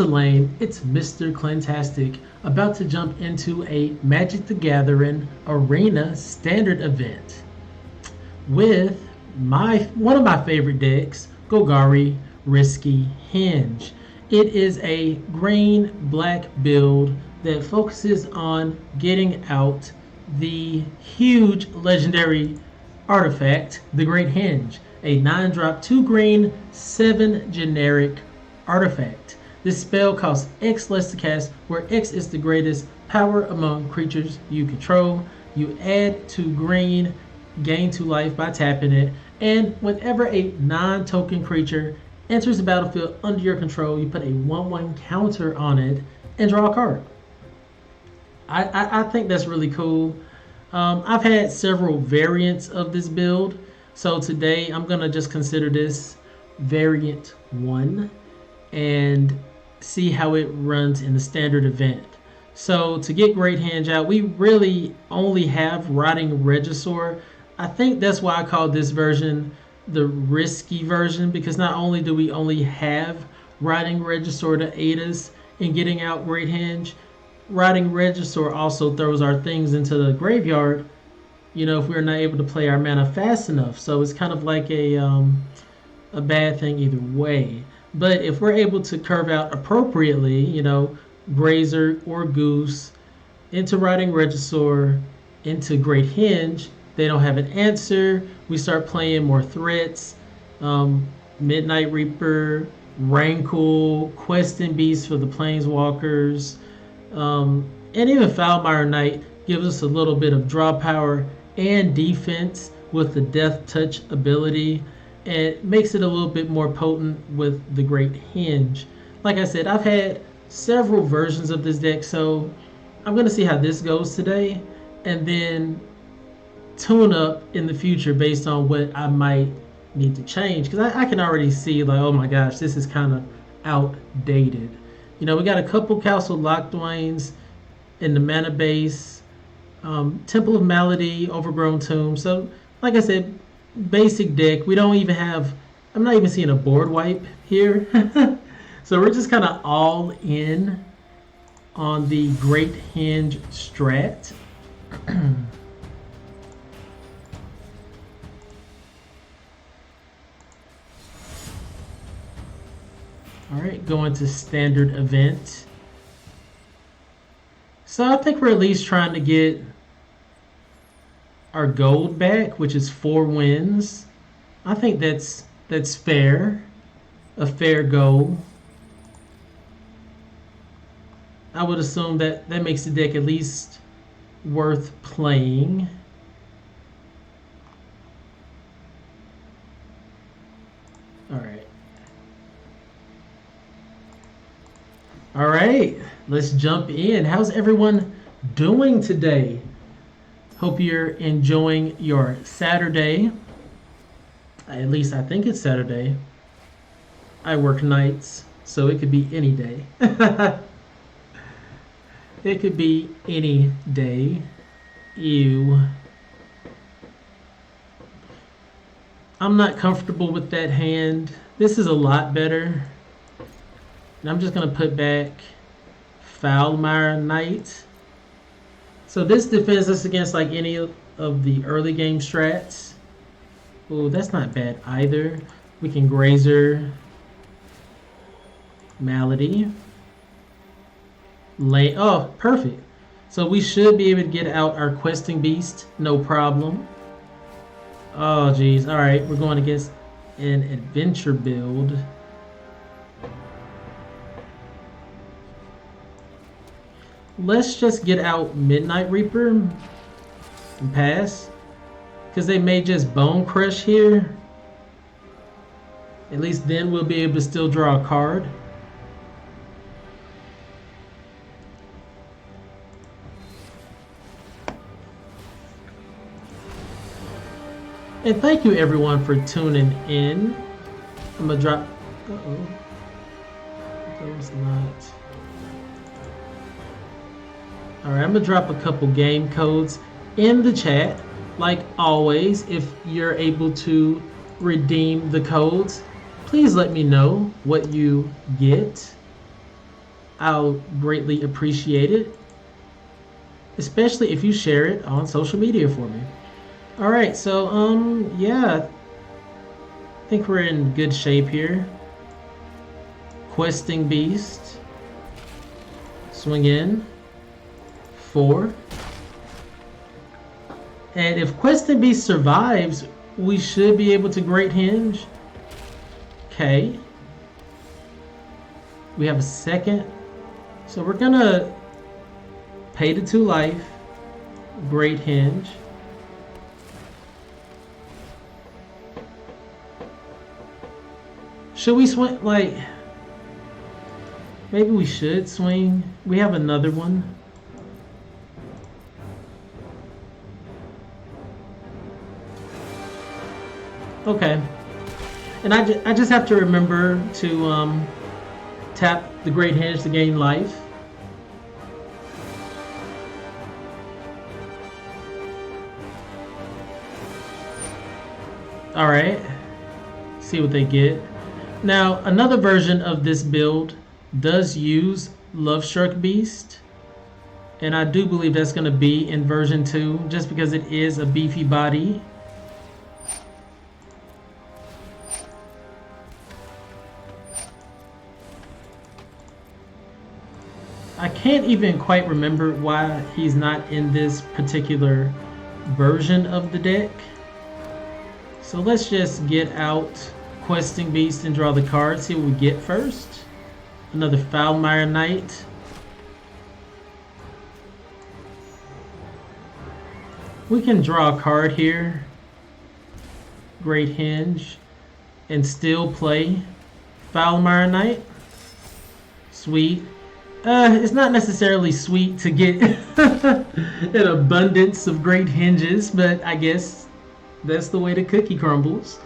Lane, it's Mr.Clintastik about to jump into a Magic the Gathering Arena Standard event with one of my favorite decks, Golgari Risky Henge. It is a green-black build that focuses on getting out the huge legendary artifact, the Great Henge, a 9-drop, 2 green, 7 generic artifact. This spell costs X less to cast, where X is the greatest power among creatures you control. You add 2 green, gain 2 life by tapping it, and whenever a non-token creature enters the battlefield under your control, you put a 1/1 counter on it and draw a card. I think that's really cool. I've had several variants of this build, so today I'm going to just consider this variant 1 and see how it runs in the standard event. So to get Great Henge out, we really only have Rotting Regisaur. I think that's why I call this version the risky version, because not only do we only have Rotting Regisaur to aid us in getting out Great Henge, Rotting Regisaur also throws our things into the graveyard, if we're not able to play our mana fast enough. So it's kind of like a bad thing either way. But if we're able to curve out appropriately, Grazer or Goose into Rotting Regisaur, into Great Henge, they don't have an answer. We start playing more threats. Midnight Reaper, Rankle, Questing Beast for the Planeswalkers, and even Foulmire Knight gives us a little bit of draw power and defense with the Death Touch ability. And it makes it a little bit more potent with the Great Henge. Like I said, I've had several versions of this deck, so I'm going to see how this goes today and then tune up in the future based on what I might need to change. Because I can already see, like, oh my gosh, this is kind of outdated. We got a couple Castle Locthwains in the mana base, Temple of Malady, Overgrown Tomb. So, like I said, basic deck. We don't even have, I'm not even seeing a board wipe here. So we're just kind of all in on the Great Henge strat. All right, going to standard event. So I think we're at least trying to get our gold back, which is 4 wins. I think that's fair, a fair goal. I would assume that makes the deck at least worth playing. All right, let's jump in. How's everyone doing today? Hope you're enjoying your Saturday. At least I think it's Saturday. I work nights, so it could be any day. It could be any day. Ew. I'm not comfortable with that hand. This is a lot better. And I'm just going to put back Foulmire Knight. So this defends us against like any of the early game strats. Oh, that's not bad either. We can Grazer, Malady, oh, perfect. So we should be able to get out our Questing Beast, no problem. Oh, geez. All right, we're going against an adventure build. Let's just get out Midnight Reaper and pass, because they may just Bone Crush here. At least then we'll be able to still draw a card. And thank you everyone for tuning in. I'm gonna drop. Uh-oh. That was not. Alright, I'm gonna drop a couple game codes in the chat. Like always, if you're able to redeem the codes, please let me know what you get. I'll greatly appreciate it, especially if you share it on social media for me. All right, so yeah, I think we're in good shape here. Questing Beast. Swing in. 4. And if Questing Beast survives, we should be able to Great Henge. Okay. We have a second. So we're gonna pay the 2 life. Great Henge. Should we swing, like, maybe we should swing. We have another one. Okay. And I just have to remember to tap the Great Henge to gain life. Alright. See what they get. Now, another version of this build does use Lovestruck Beast. And I do believe that's going to be in version 2, just because it is a beefy body. I can't even quite remember why he's not in this particular version of the deck. So let's just get out Questing Beast and draw the card, see what we get first. Another Foulmire Knight. We can draw a card here. Great Henge. And still play Foulmire Knight. Sweet. It's not necessarily sweet to get an abundance of Great Henges, but I guess that's the way the cookie crumbles.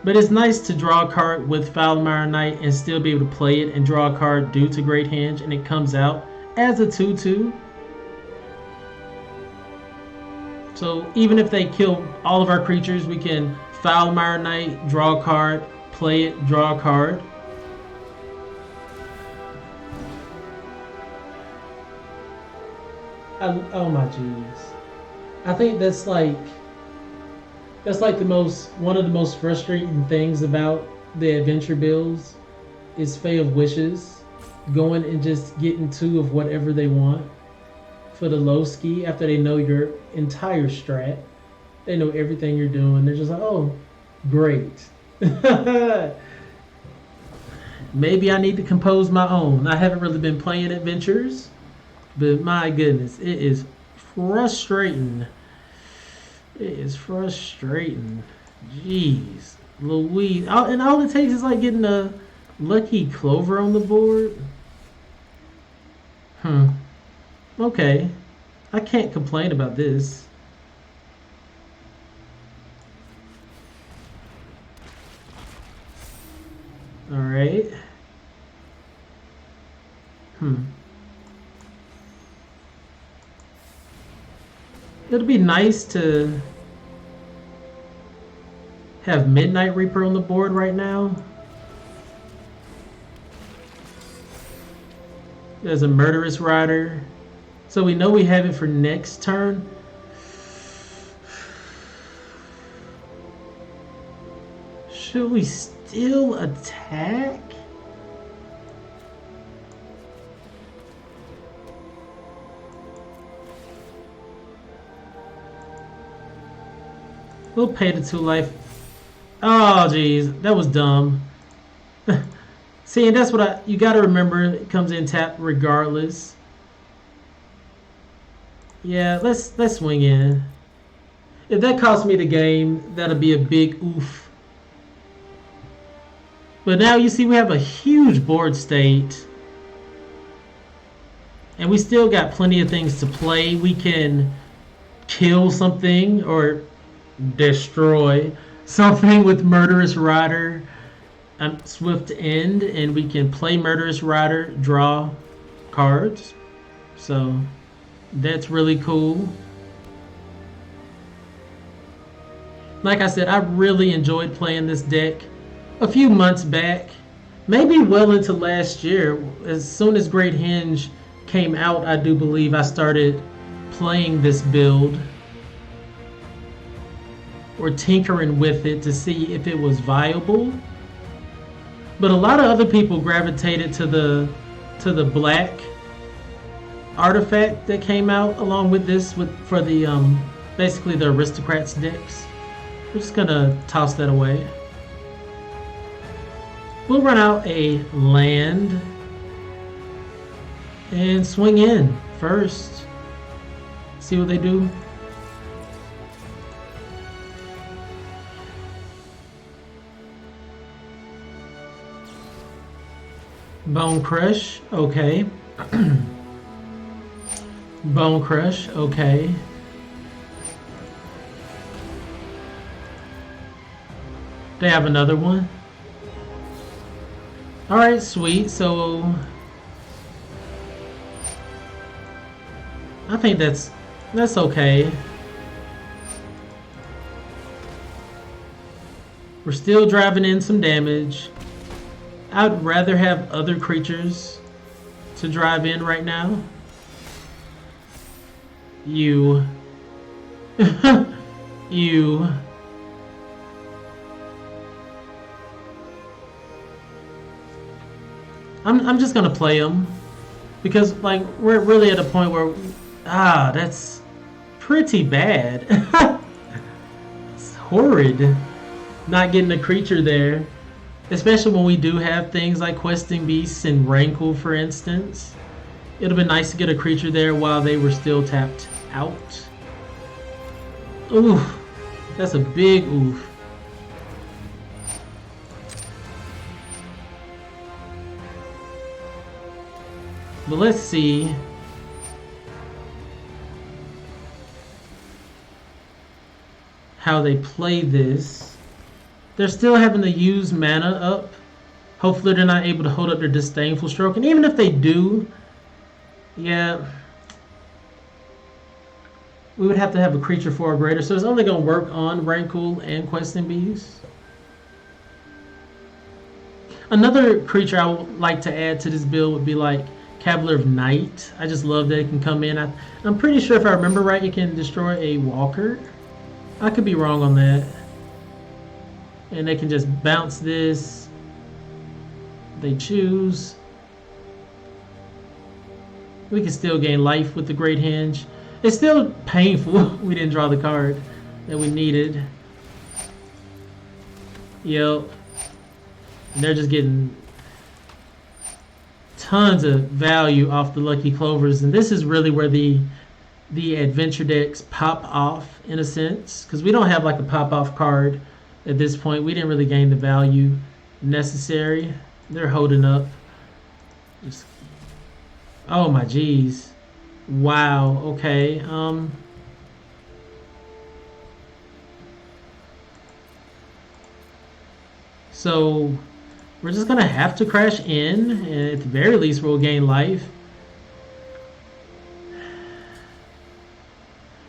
But it's nice to draw a card with Foulmire Knight and still be able to play it and draw a card due to Great Henge, and it comes out as a 2/2. So even if they kill all of our creatures, we can Foulmire Knight, draw a card, play it, draw a card. Oh my jeez. I think that's like one of the most frustrating things about the adventure builds is Fae of Wishes going and just getting 2 of whatever they want for the low ski after they know your entire strat. They know everything you're doing. They're just like, oh, great. Maybe I need to compose my own. I haven't really been playing adventures, but my goodness, it is frustrating. It is frustrating. Jeez. Louise. And all it takes is like getting a lucky clover on the board. Okay. I can't complain about this. Alright. It'll be nice to have Midnight Reaper on the board right now. There's a Murderous Rider. So we know we have it for next turn. Should we still attack? We'll pay the 2 life. Oh, jeez. That was dumb. See, and that's what you got to remember. It comes in tapped regardless. Yeah, let's swing in. If that costs me the game, that'll be a big oof. But now you see we have a huge board state. And we still got plenty of things to play. We can kill something or destroy something with Murderous Rider, Swift End, and we can play Murderous Rider, draw cards. So that's really cool. Like I said, I really enjoyed playing this deck a few months back, maybe well into last year. As soon as Great Henge came out, I do believe I started playing this build or tinkering with it to see if it was viable. But a lot of other people gravitated to the black artifact that came out along with this for the basically the aristocrats decks. We're just gonna toss that away. We'll run out a land and swing in first. See what they do. Bone Crush, okay. Bone Crush, okay. They have another one. Alright, sweet. So I think that's okay. We're still driving in some damage. I'd rather have other creatures to drive in right now. You. You. I'm just gonna play them because like we're really at a point where that's pretty bad. It's horrid not getting a creature there, especially when we do have things like Questing Beasts and Rankle, for instance. It'd have been nice to get a creature there while they were still tapped out. Oof, that's a big oof. But let's see. How they play this. They're still having to use mana up. Hopefully they're not able to hold up their Disdainful Stroke. And even if they do, yeah, we would have to have a creature 4 or greater. So it's only going to work on Rankle and Questing Beast. Another creature I would like to add to this build would be like Cavalier of Night. I just love that it can come in. I'm pretty sure if I remember right, it can destroy a walker. I could be wrong on that. And they can just bounce this. They choose. We can still gain life with the Great Henge. It's still painful we didn't draw the card that we needed. Yep. And they're just getting tons of value off the Lucky Clovers, and this is really where the adventure decks pop off in a sense, because we don't have like a pop off card at this point. We didn't really gain the value necessary. They're holding up. Just, oh my geez, wow. Okay, so we're just gonna have to crash in, and at the very least we'll gain life.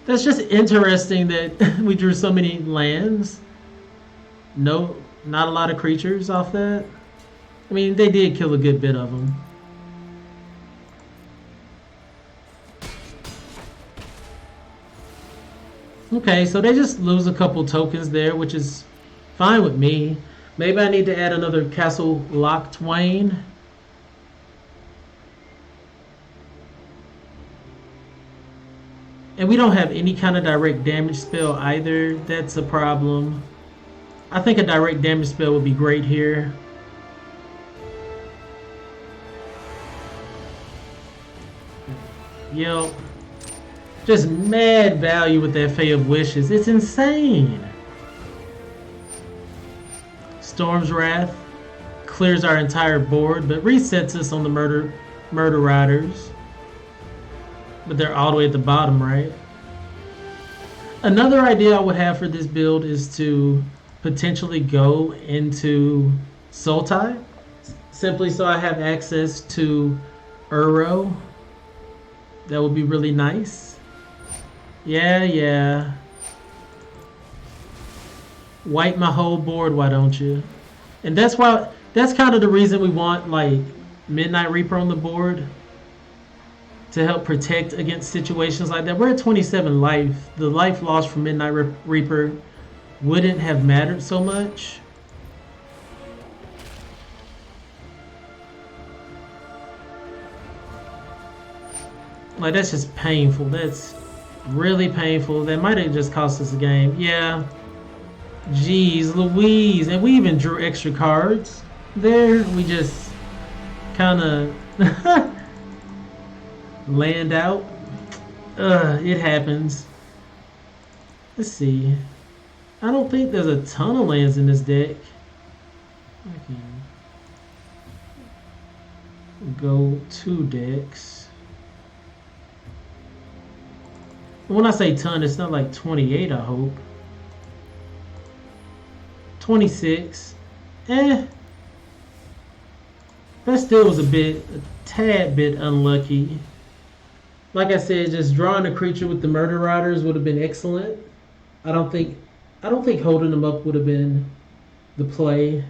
That's just interesting that we drew so many lands. No, not a lot of creatures off that. I mean, they did kill a good bit of them. Okay, so they just lose a couple tokens there, which is fine with me. Maybe I need to add another Castle Locthwain. And we don't have any kind of direct damage spell either. That's a problem. I think a direct damage spell would be great here. Yep. Just mad value with that Fae of Wishes. It's insane. Storm's Wrath clears our entire board, but resets us on the Murder Riders. But they're all the way at the bottom, right? Another idea I would have for this build is to potentially go into Sultai, simply so I have access to Uro. That would be really nice. Yeah. Wipe my whole board, why don't you? And that's why That's kind of the reason we want like Midnight Reaper on the board to help protect against situations like that. We're at 27 life. The life loss from Midnight Reaper wouldn't have mattered so much. Like, that's just painful. That's really painful. That might have just cost us a game. Yeah. Jeez Louise. And we even drew extra cards there. We just kind of land out. It happens. Let's see. I don't think there's a ton of lands in this deck. I can go 2 decks. When I say ton, it's not like 28, I hope. 26. That still was a tad bit unlucky. Like I said, just drawing a creature with the Murder Riders would have been excellent. I don't think holding them up would have been the play.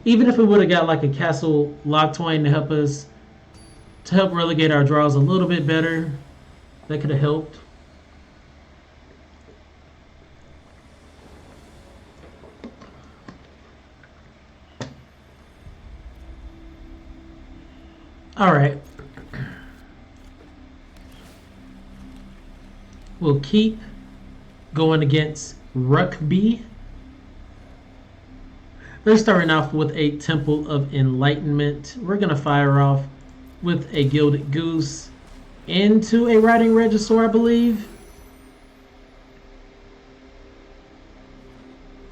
Even if we would have got like a Castle Locthwain to help relegate our draws a little bit better, that could have helped. All right. We'll keep going against Rugby. They're starting off with a Temple of Enlightenment. We're going to fire off with a Gilded Goose into a Rotting Regisaur, I believe.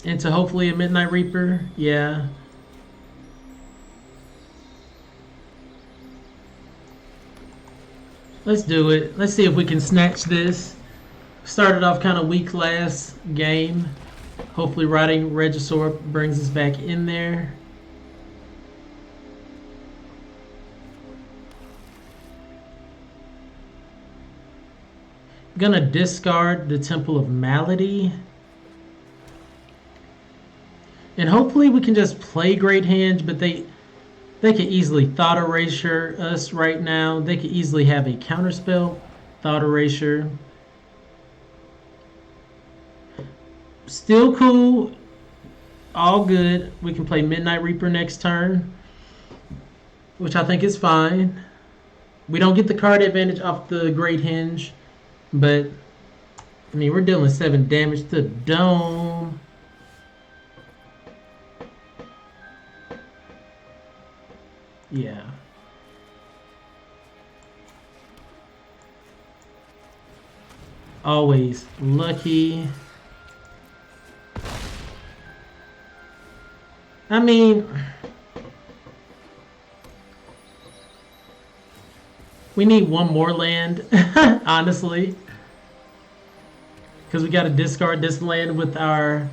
Into hopefully a Midnight Reaper. Yeah. Let's do it. Let's see if we can snatch this. Started off kind of weak last game. Hopefully Rotting Regisaur brings us back in there. Gonna discard the Temple of Malady. And hopefully we can just play Great Henge, but they could easily Thought Erasure us right now. They could easily have a counterspell, Thought Erasure. Still cool. All good. We can play Midnight Reaper next turn, which I think is fine. We don't get the card advantage off the Great Henge, but I mean, we're dealing 7 damage to the dome. Yeah. Always lucky. I mean, we need one more land, honestly. Because we got to discard this land with our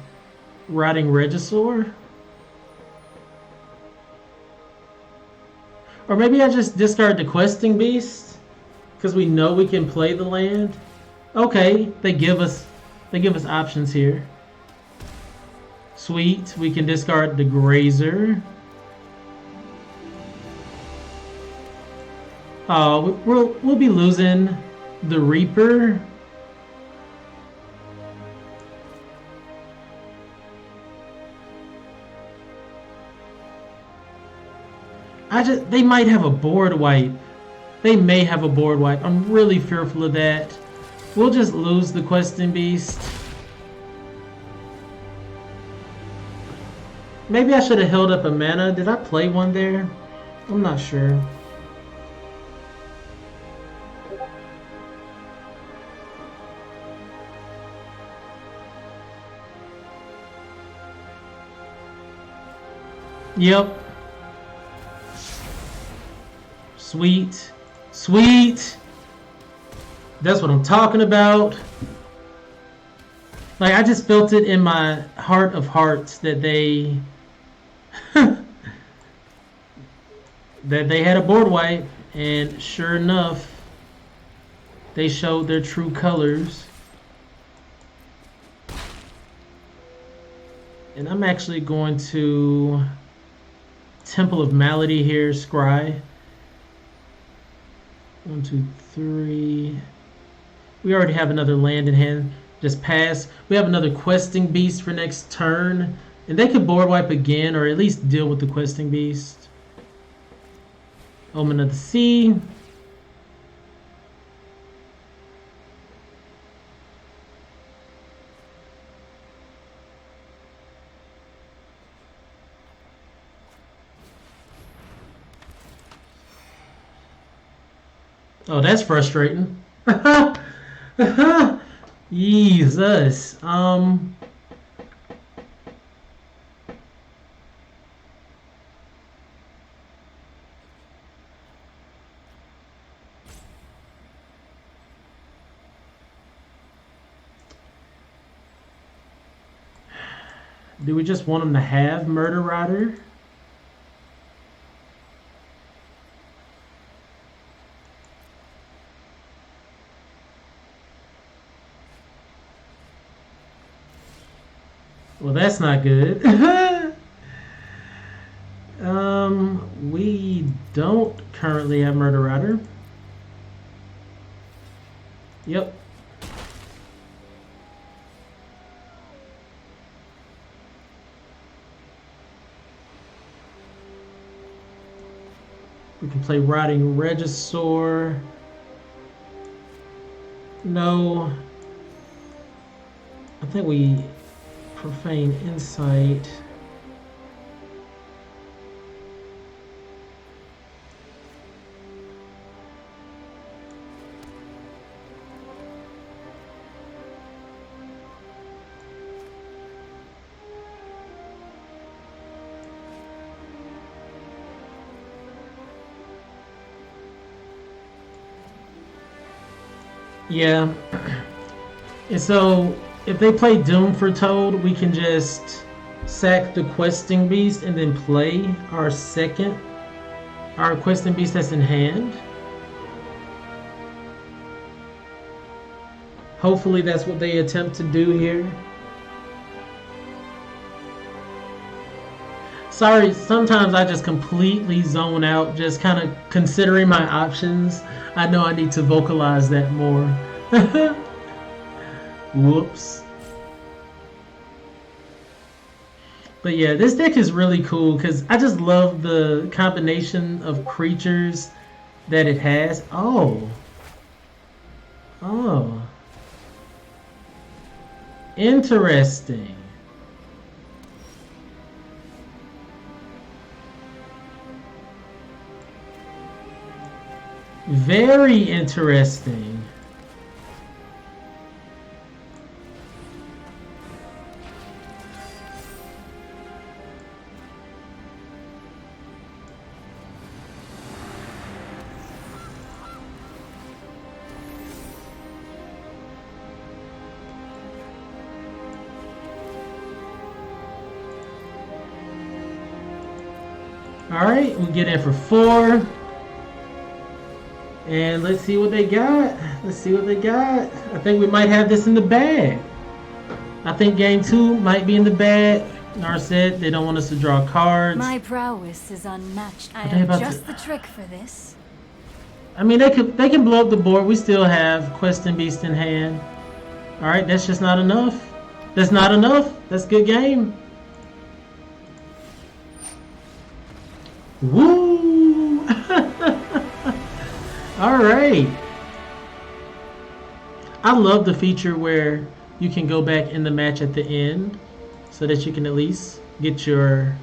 Rotting Regisaur. Or maybe I just discard the Questing Beast. Because we know we can play the land. Okay, they give us options here. Sweet, we can discard the Grazer. Oh, we'll be losing the Reaper. They might have a board wipe. They may have a board wipe. I'm really fearful of that. We'll just lose the Questing Beast. Maybe I should have held up a mana. Did I play one there? I'm not sure. Yep. Sweet. Sweet. That's what I'm talking about. Like, I just felt it in my heart of hearts that they that they had a board wipe, and sure enough, they showed their true colors. And I'm actually going to Temple of Malady here, Scry. 1, 2, 3. We already have another land in hand. Just pass. We have another questing beast for next turn. And they could board wipe again, or at least deal with the questing beast. Omen of the Sea. Oh, that's frustrating. Jesus. Do we just want him to have Murder Rider? Well, that's not good. We don't currently have Murder Rider. Yep. We can play Rotting Regisaur. No. I think we Profane Insight. Yeah. And so if they play Doom for Toad, we can just sack the Questing Beast and then play our Questing Beast that's in hand. Hopefully that's what they attempt to do here. Sorry, sometimes I just completely zone out, just kind of considering my options. I know I need to vocalize that more. Whoops. But yeah, this deck is really cool because I just love the combination of creatures that it has. Oh. Interesting. Very interesting. Alright, we get in for 4. And let's see what they got. I think we might have this in the bag. I think game 2 might be in the bag. Narset, they don't want us to draw cards. My prowess is unmatched. I am just the trick for this. I mean, they can blow up the board. We still have Questing Beast in hand. Alright, that's just not enough. That's not enough. That's good game. Woo! Alright. I love the feature where you can go back in the match at the end so that you can at least get your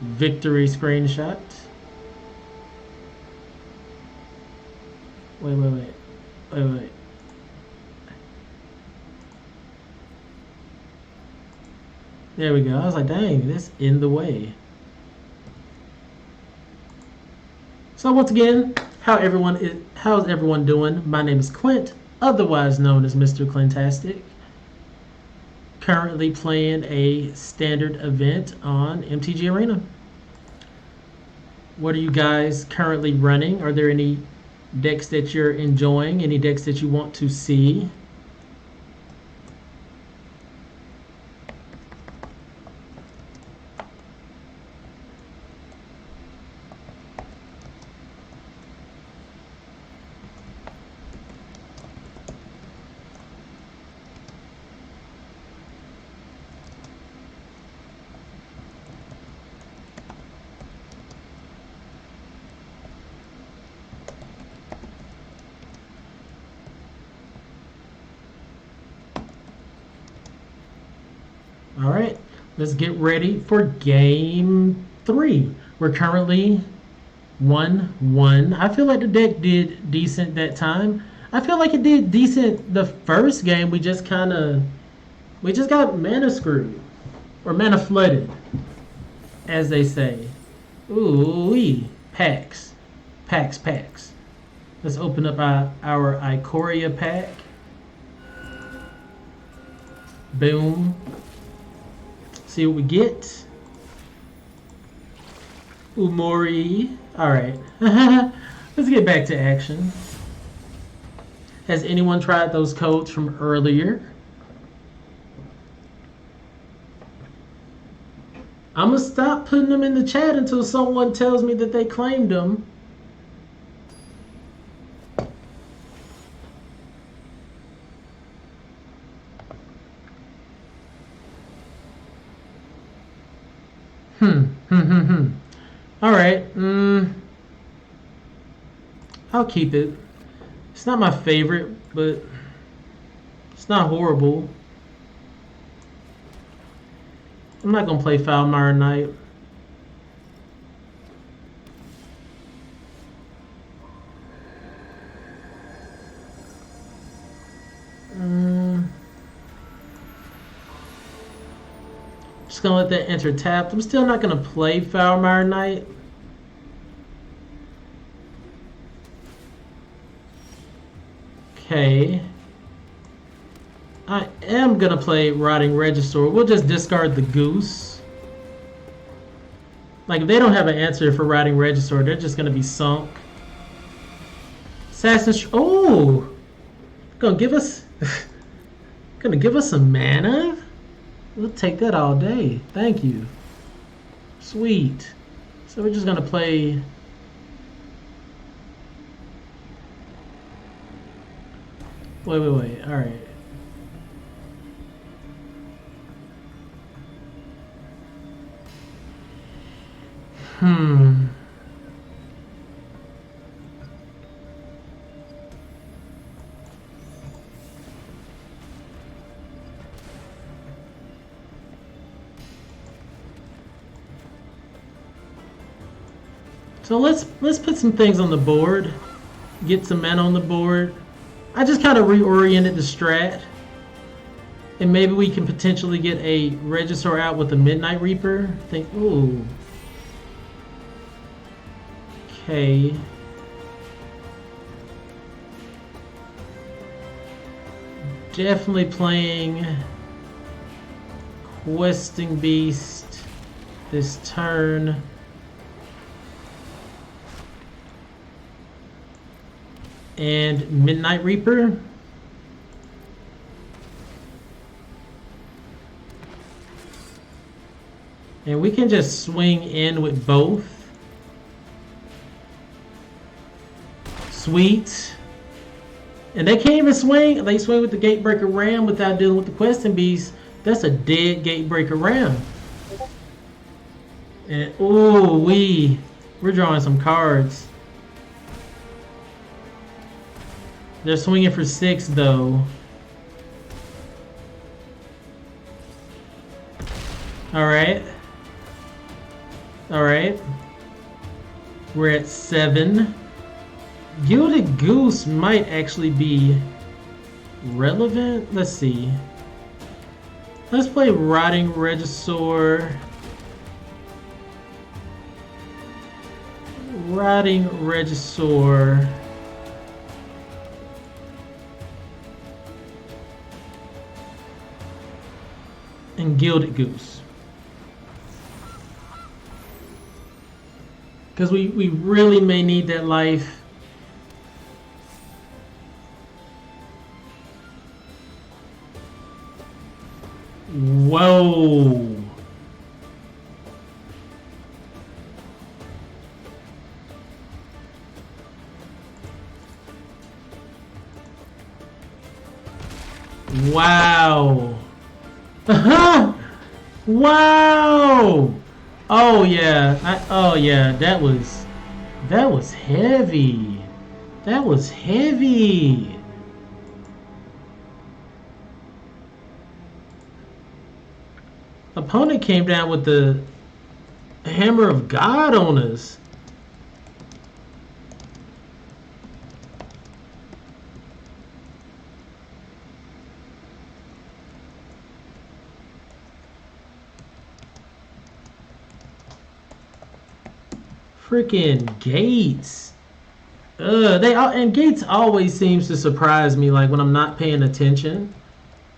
victory screenshot. Wait. There we go. I was like, dang, that's in the way. So once again, how's everyone doing? My name is Clint, otherwise known as Mr.Clintastik. Currently playing a standard event on MTG Arena. What are you guys currently running? Are there any decks that you're enjoying? Any decks that you want to see? let's get ready for game 3. We're currently 1-1. I feel like the deck did decent that time. I feel like it did decent the first game. We just got mana screwed. Or mana flooded, as they say. Ooh-wee. Packs. Let's open up our Ikoria pack. Boom. See what we get. Umori. Alright. Let's get back to action. Has anyone tried those codes from earlier? I'm going to stop putting them in the chat until someone tells me that they claimed them. All right. I'll keep it. It's not my favorite, but it's not horrible. I'm not going to play Foulmire Knight. Just going to let that enter tapped. I'm still not going to play Foulmire Knight. Okay. I am going to play Rotting Regisaur. We'll just discard the Goose. Like, if they don't have an answer for Rotting Regisaur, they're just going to be sunk. Assassin's... Oh! Gonna give us some mana? We'll take that all day. Thank you. Sweet. So we're just going to play... Wait. All right. So let's put some things on the board. Get some mana on the board. I just kind of reoriented the strat. And maybe we can potentially get a Regisaur out with a Midnight Reaper. Ooh. Okay. Definitely playing Questing Beast this turn. And Midnight Reaper. And we can just swing in with both. Sweet. And they can't even swing. They swing with the Gatebreaker Ram without dealing with the Questing Beast. That's a dead Gatebreaker Ram. And ooh, we're drawing some cards. They're swinging for 6 though. Alright. Alright. We're at 7. Gilded Goose might actually be relevant. Let's see. Let's play Rotting Regisaur. Rotting Regisaur. And Gilded Goose. Because we really may need that life. Whoa. Wow. Wow. Oh yeah. Oh yeah. That was heavy. That was heavy. Opponent came down with the Hammer of God on us. Freaking Gates. And Gates always seems to surprise me, like when I'm not paying attention.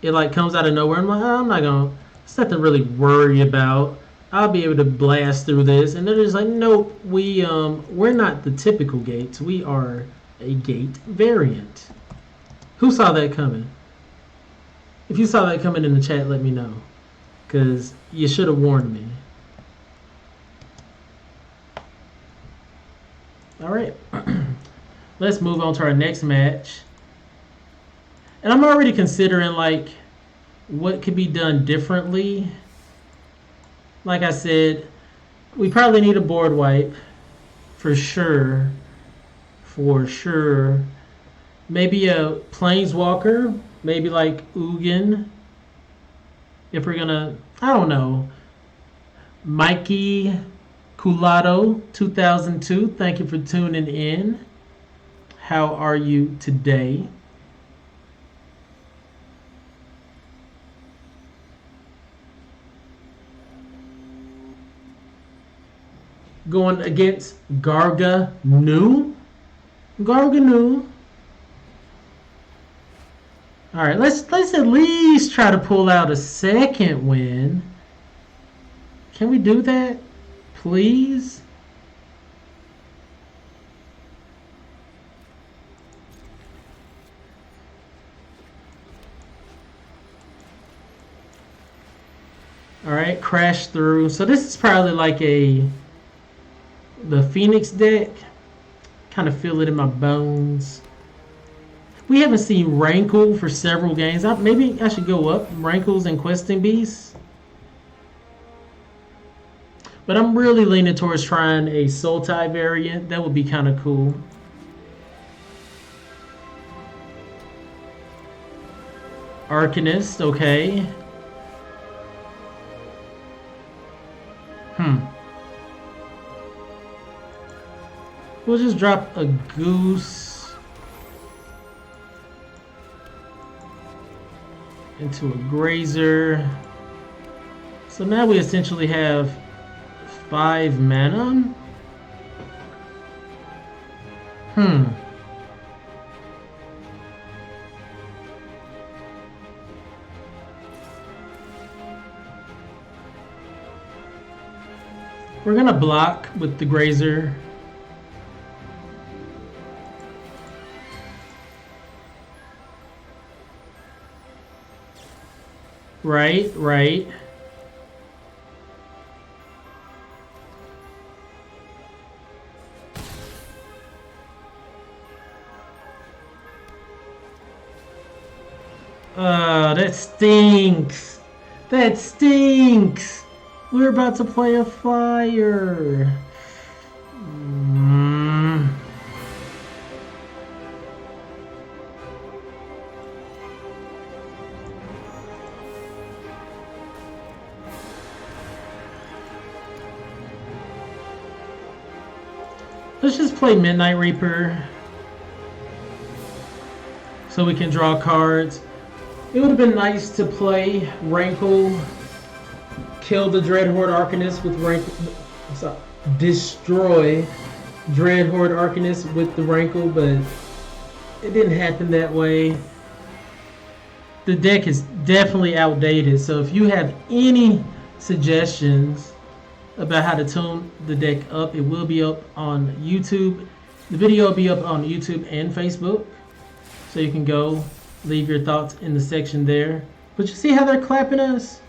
It like comes out of nowhere. I'm like, oh, I'm not gonna, it's nothing to really worry about. I'll be able to blast through this. And they're just like, nope, we're not the typical Gates. We are a Gate variant. Who saw that coming? If you saw that coming in the chat, let me know. Because you should have warned me. Alright. Let's move on to our next match. And I'm already considering like what could be done differently. Like I said, we probably need a board wipe for sure. For sure. Maybe a Planeswalker, maybe like Ugin. If we're gonna, I don't know. Mikey Culado 2002, thank you for tuning in. How are you today? Going against Garganu. Garganu. All right, let's at least try to pull out a second win. Can we do that, please? All right, crash through. So this is probably like the Phoenix deck. Kind of feel it in my bones. We haven't seen Rankle for several games. Maybe I should go up Rankles and Questing Beasts. But I'm really leaning towards trying a Sultai variant. That would be kind of cool. Arcanist, okay. We'll just drop a Goose into a Grazer. So now we essentially have 5 mana. We're gonna block with the Grazer. Right, right. That stinks. That stinks. We're about to play a fire. Let's just play Midnight Reaper so we can draw cards. It would have been nice to play Rankle, kill the Dreadhorde Arcanist with Rankle, destroy Dreadhorde Arcanist with the Rankle, but it didn't happen that way. The deck is definitely outdated, so if you have any suggestions about how to tune the deck up, it will be up on YouTube. The video will be up on YouTube and Facebook, so you can go leave your thoughts in the section there. But you see how they're clapping us?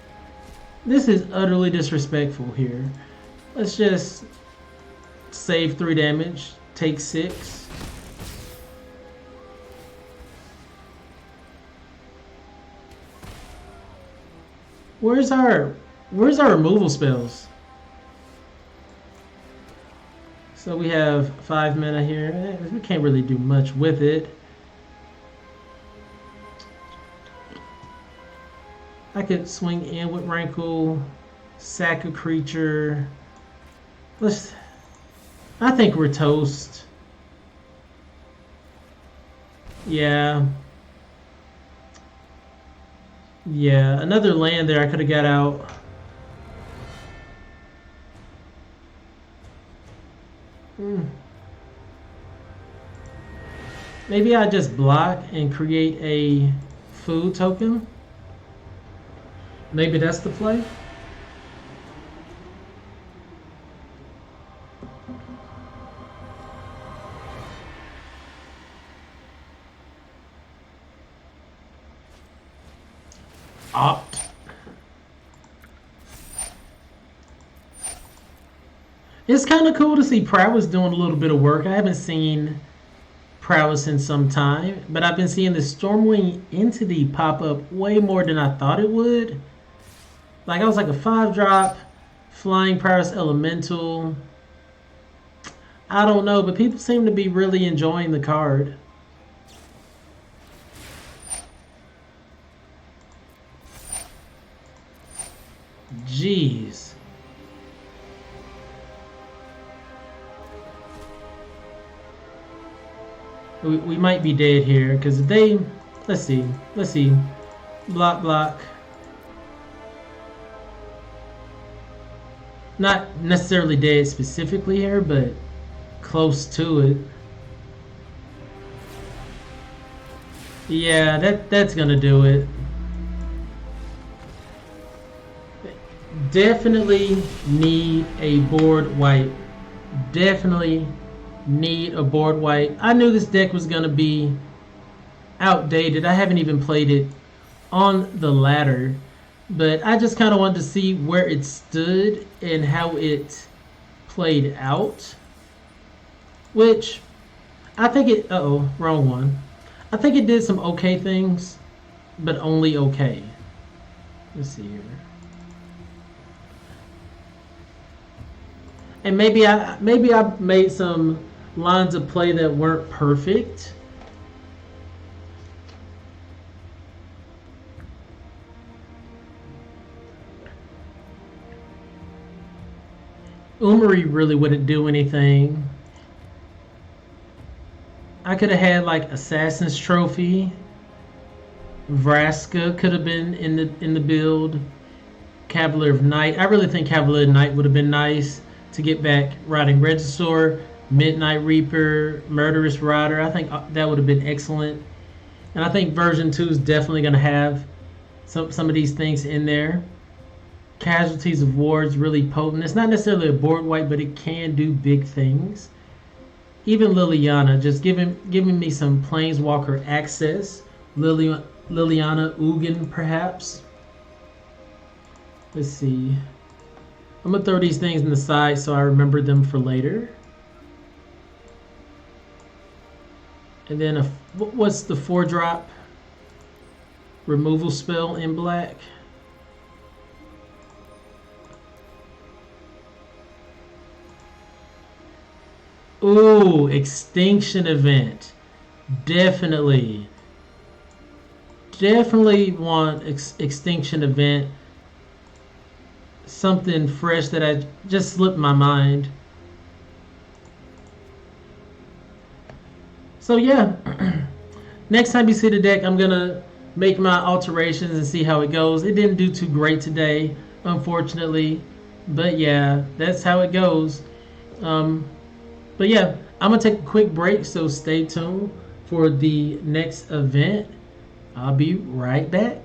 This is utterly disrespectful here. Let's just save 3 damage, take 6. Where's our removal spells? So we have 5 mana here. We can't really do much with it. I could swing in with Rankle. Sack a creature. I think we're toast. Yeah. Yeah, another land there I could have got out. Maybe I just block and create a food token. Maybe that's the play. Opt. It's kind of cool to see Prowess doing a little bit of work. I haven't seen Prowess in some time, but I've been seeing the Stormwing Entity pop up way more than I thought it would. Like, I was like a 5-drop, Flying Prowess Elemental. I don't know, but people seem to be really enjoying the card. Jeez. We might be dead here because they. Let's see. Block, block. Not necessarily dead specifically here, but close to it. Yeah, that's gonna do it. Definitely need a board wipe. Definitely need a board wipe. I knew this deck was gonna be outdated. I haven't even played it on the ladder, but I just kind of wanted to see where it stood and how it played out. Which I think it. Wrong one. I think it did some okay things, but only okay. Let's see here. And maybe I made some lines of play that weren't perfect. Umari really wouldn't do anything. I could have had like Assassin's Trophy. Vraska could have been in the build. Cavalier of Night. I really think Cavalier of Night would have been nice to get back. Rotting Regisaur, Midnight Reaper, Murderous Rider. I think that would have been excellent. And I think version 2 is definitely going to have some of these things in there. Casualties of War is really potent. It's not necessarily a board wipe, but it can do big things. Even Liliana, just giving me some Planeswalker access. Liliana Ugin, perhaps. Let's see. I'm going to throw these things in the side so I remember them for later. And then, what's the 4-drop removal spell in black? Ooh, Extinction Event. Definitely want Extinction Event. Something fresh that I just slipped my mind. So yeah, next time you see the deck, I'm gonna make my alterations and see how it goes. It didn't do too great today, unfortunately, but yeah, that's how it goes. But yeah, I'm gonna take a quick break, so stay tuned for the next event. I'll be right back.